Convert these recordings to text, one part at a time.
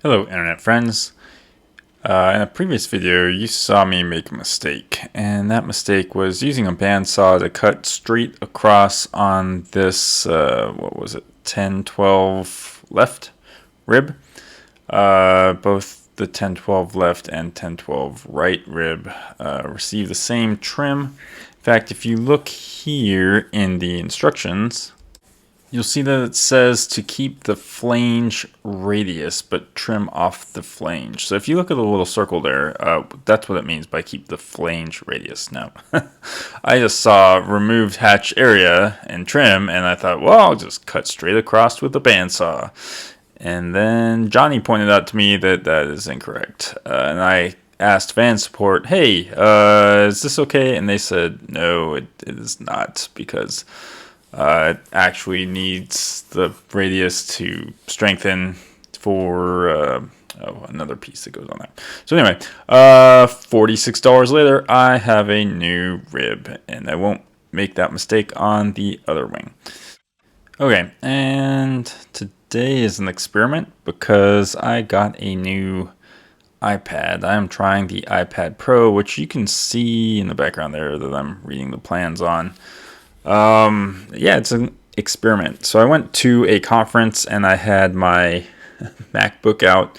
Hello internet friends. In a previous video you saw me make a mistake, and that mistake was using a bandsaw to cut straight across on this, what was it, 10-12 left rib. Both the 10-12 left and 10-12 right rib receive the same trim. In fact, if you look here in the instructions, you'll see that it says to keep the flange radius, but trim off the flange. So if you look at the little circle there, that's what it means by keep the flange radius. Now, I just saw removed hatch area and trim, and I thought, well, I'll just cut straight across with the bandsaw. And then Johnny pointed out to me that that is incorrect. And I asked fan support, hey, is this okay? And they said, no, it is not, because it actually needs the radius to strengthen for another piece that goes on there. So anyway, $46 later, I have a new rib, and I won't make that mistake on the other wing. Okay, and today is an experiment because I got a new iPad. I'm trying the iPad Pro, which you can see in the background there that I'm reading the plans on. Yeah, it's an experiment. So I went to a conference and I had my MacBook out,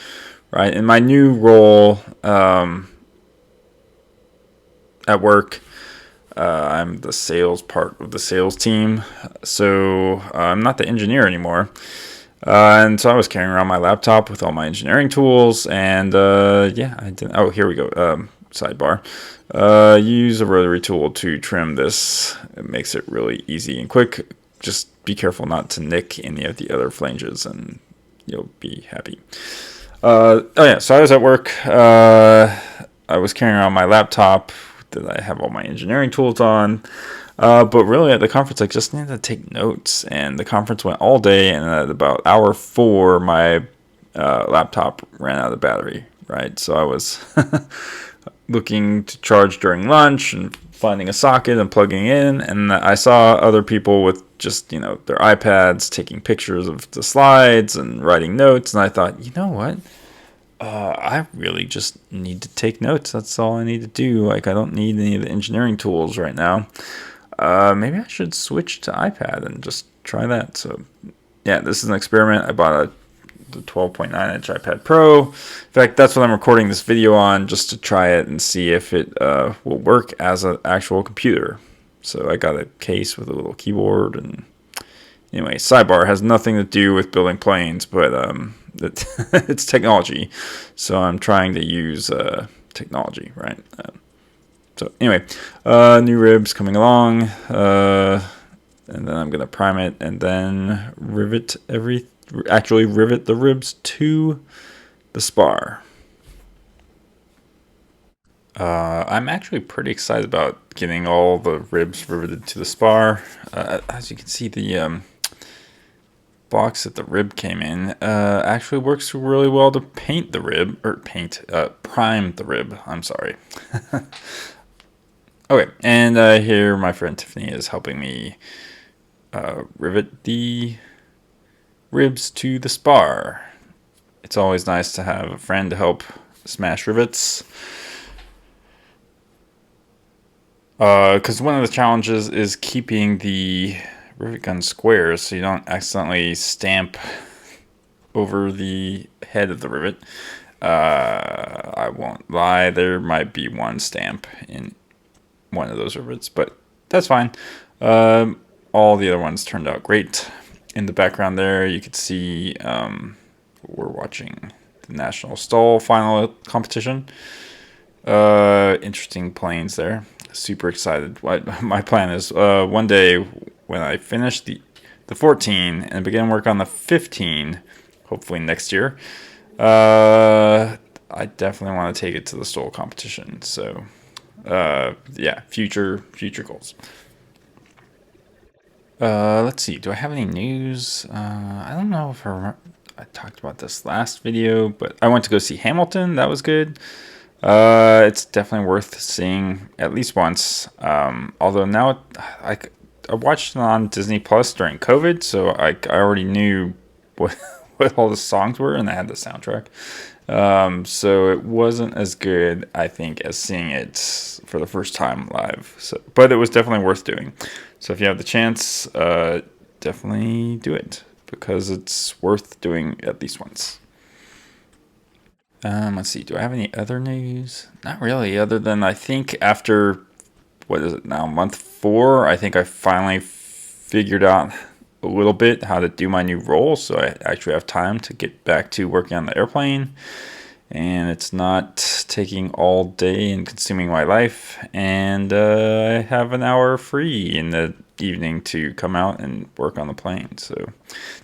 right? In my new role at work, I'm the sales part of the sales team. So I'm not the engineer anymore. And so I was carrying around my laptop with all my engineering tools, and yeah, I didn't. Oh, here we go. Sidebar. Use a rotary tool to trim this. It makes it really easy and quick. Just be careful not to nick any of the other flanges, and you'll be happy. Oh yeah, so I was at work. I was carrying around my laptop that I have all my engineering tools on. But really at the conference, I just needed to take notes, and the conference went all day, and at about hour 4, my laptop ran out of battery, right? So I was looking to charge during lunch and finding a socket and plugging in, and I saw other people with just, their iPads taking pictures of the slides and writing notes, and I thought, you know what? I really just need to take notes. That's all I need to do. Like, I don't need any of the engineering tools right now. Maybe I should switch to iPad and just try that. So, yeah, this is an experiment. I bought the 12.9-inch iPad Pro. In fact, that's what I'm recording this video on, just to try it and see if it will work as an actual computer. So I got a case with a little keyboard, and anyway, sidebar, has nothing to do with building planes, but it's technology. So I'm trying to use technology, right? So anyway, new ribs coming along, and then I'm gonna prime it, and then rivet the ribs to the spar. I'm actually pretty excited about getting all the ribs riveted to the spar. As you can see, the box that the rib came in actually works really well to paint the rib, or prime the rib. I'm sorry. Okay, and here my friend Tiffany is helping me rivet the ribs to the spar. It's always nice to have a friend to help smash rivets. Because one of the challenges is keeping the rivet gun square so you don't accidentally stamp over the head of the rivet. I won't lie, there might be one stamp in one of those rivets, but that's fine. All the other ones turned out great. In the background there, you could see we're watching the National Stall Final Competition. Interesting planes there. Super excited. What my plan is, one day when I finish the 14 and begin work on the 15, hopefully next year, I definitely want to take it to the stall competition. So yeah, future goals. Let's see. Do I have any news? I don't know if I talked about this last video, but I went to go see Hamilton. That was good. It's definitely worth seeing at least once. Although now I watched it on Disney Plus during COVID, so I already knew what what all the songs were, and they had the soundtrack. So it wasn't as good, I think, as seeing it for the first time live. So, but it was definitely worth doing. So if you have the chance, definitely do it because it's worth doing at least once. Let's see. Do I have any other news? Not really, other than I think after what is it now, month 4, I think I finally figured out a little bit how to do my new role, so I actually have time to get back to working on the airplane, and it's not taking all day and consuming my life, and I have an hour free in the evening to come out and work on the plane. So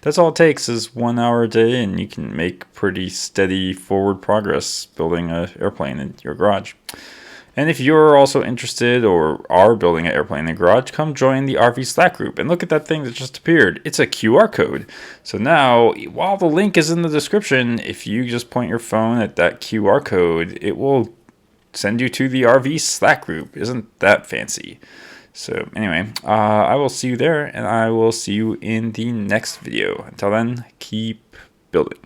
that's all it takes is 1 hour a day, and you can make pretty steady forward progress building an airplane in your garage. And if you're also interested or are building an airplane in the garage, come join the RV Slack group. And look at that thing that just appeared. It's a QR code. So now, while the link is in the description, if you just point your phone at that QR code, it will send you to the RV Slack group. Isn't that fancy? So anyway, I will see you there, and I will see you in the next video. Until then, keep building.